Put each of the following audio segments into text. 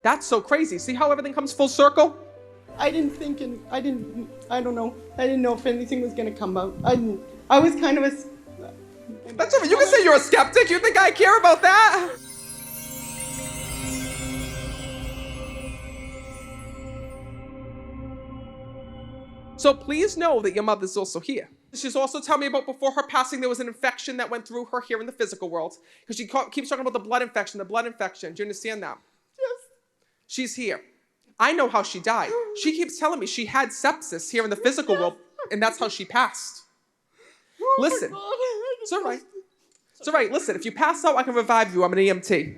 That's so crazy. See how everything comes full circle? I didn't think, and I don't know. I didn't know if anything was going to come out. I was kind of a... That's all right. You can say you're a skeptic. You think I care about that? So please know that your mother's also here. She's also telling me about before her passing, there was an infection that went through her here in the physical world. Because she keeps talking about the blood infection. Do you understand that? Yes. She's here. I know how she died. She keeps telling me she had sepsis here in the physical world, and that's how she passed. Listen, it's all right. It's all right. Listen, if you pass out, I can revive you. I'm an EMT.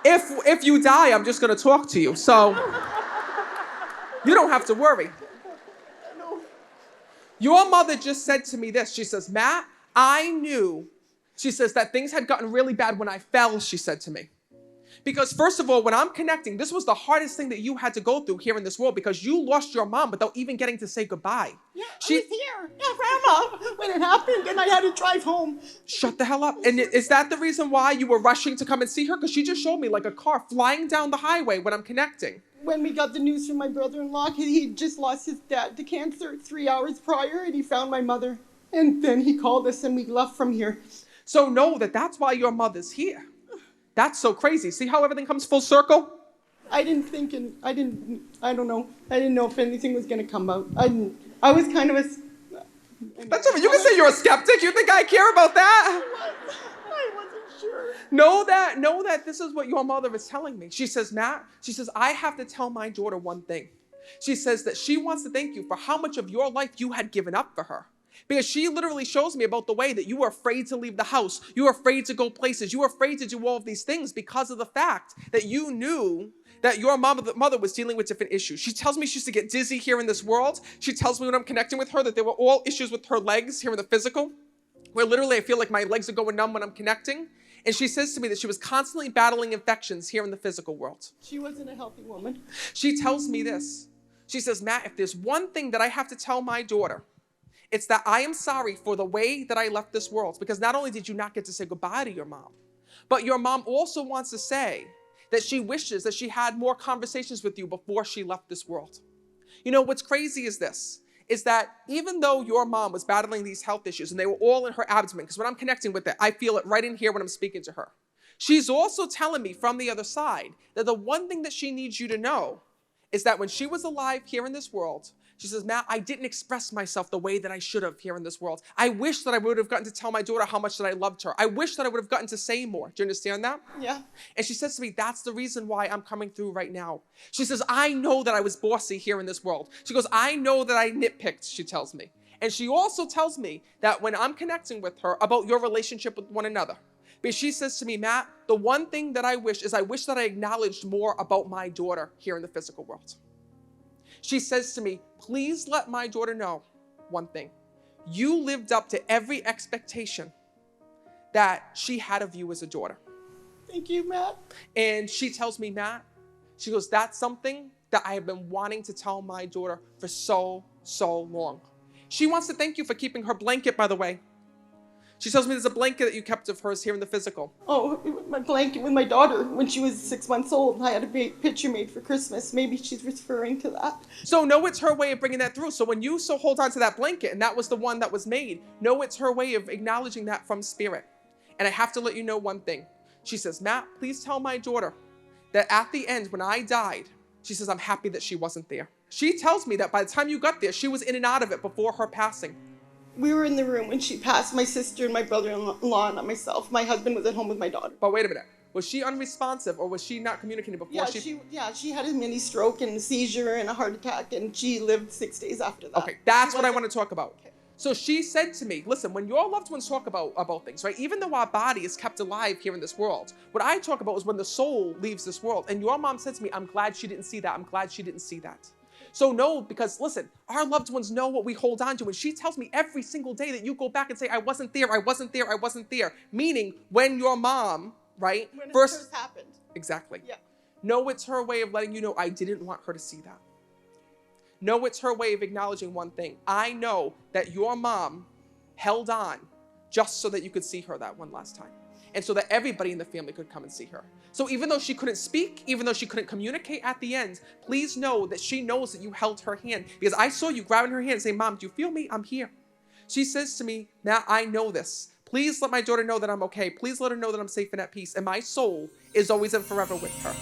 If you die, I'm just going to talk to you. So you don't have to worry. Your mother just said to me this. She says, Matt, I knew, she says, that things had gotten really bad when I fell, she said to me. Because first of all, when I'm connecting, this was the hardest thing that you had to go through here in this world because you lost your mom without even getting to say goodbye. Yeah, I was here, Grandma, when it happened, and I had to drive home. Shut the hell up. And is that the reason why you were rushing to come and see her? Because she just showed me like a car flying down the highway when I'm connecting. When we got the news from my brother-in-law, he just lost his dad to cancer 3 hours prior, and he found my mother. And then he called us, and we left from here. So know that that's why your mother's here. That's so crazy. See how everything comes full circle? I didn't think, and I don't know. I didn't know if anything was going to come out. I was kind of a... That's all right. You can say you're a skeptic. You think I care about that? I wasn't sure. Know that this is what your mother is telling me. She says, Matt, she says, I have to tell my daughter one thing. She says that she wants to thank you for how much of your life you had given up for her. Because she literally shows me about the way that you were afraid to leave the house. You were afraid to go places. You were afraid to do all of these things because of the fact that you knew that your mother was dealing with different issues. She tells me she used to get dizzy here in this world. She tells me when I'm connecting with her that there were all issues with her legs here in the physical, where literally I feel like my legs are going numb when I'm connecting. And she says to me that she was constantly battling infections here in the physical world. She wasn't a healthy woman. She tells me this. She says, Matt, if there's one thing that I have to tell my daughter, it's that I am sorry for the way that I left this world, because not only did you not get to say goodbye to your mom, but your mom also wants to say that she wishes that she had more conversations with you before she left this world. You know, what's crazy is this, is that even though your mom was battling these health issues and they were all in her abdomen, because when I'm connecting with it, I feel it right in here when I'm speaking to her. She's also telling me from the other side that the one thing that she needs you to know is that when she was alive here in this world, she says, Matt, I didn't express myself the way that I should have here in this world. I wish that I would have gotten to tell my daughter how much that I loved her. I wish that I would have gotten to say more. Do you understand that? Yeah. And she says to me, that's the reason why I'm coming through right now. She says, I know that I was bossy here in this world. She goes, I know that I nitpicked, she tells me. And she also tells me that when I'm connecting with her about your relationship with one another, because she says to me, Matt, the one thing that I wish is I wish that I acknowledged more about my daughter here in the physical world. She says to me, please let my daughter know one thing. You lived up to every expectation that she had of you as a daughter. Thank you, Matt. And she tells me, Matt, she goes, that's something that I have been wanting to tell my daughter for so long. She wants to thank you for keeping her blanket, by the way. She tells me there's a blanket that you kept of hers here in the physical. Oh, my blanket with my daughter when she was 6 months old. I had a picture made for Christmas. Maybe she's referring to that. So know it's her way of bringing that through. So when you so hold on to that blanket, and that was the one that was made, know it's her way of acknowledging that from spirit. And I have to let you know one thing. She says, Matt, please tell my daughter that at the end when I died, she says, I'm happy that she wasn't there. She tells me that by the time you got there, she was in and out of it before her passing. We were in the room when she passed, my sister and my brother-in-law and not myself. My husband was at home with my daughter. But wait a minute. Was she unresponsive or was she not communicating before she had a mini stroke and a seizure and a heart attack, and she lived 6 days after that. Okay, that's what I want to talk about. Okay. So she said to me, listen, when your loved ones talk about things, right, even though our body is kept alive here in this world, what I talk about is when the soul leaves this world. And your mom said to me, I'm glad she didn't see that. I'm glad she didn't see that. So no, because listen, our loved ones know what we hold on to. And she tells me every single day that you go back and say, I wasn't there, I wasn't there, I wasn't there. Meaning when your mom, right? When it first happened. Exactly. Yeah. No, it's her way of letting you know I didn't want her to see that. No, it's her way of acknowledging one thing. I know that your mom held on just so that you could see her that one last time. and so that everybody in the family could come and see her. So even though she couldn't speak, even though she couldn't communicate at the end, please know that she knows that you held her hand, because I saw you grabbing her hand and saying, Mom, do you feel me? I'm here. She says to me, Matt, I know this. Please let my daughter know that I'm okay. Please let her know that I'm safe and at peace. And my soul is always and forever with her.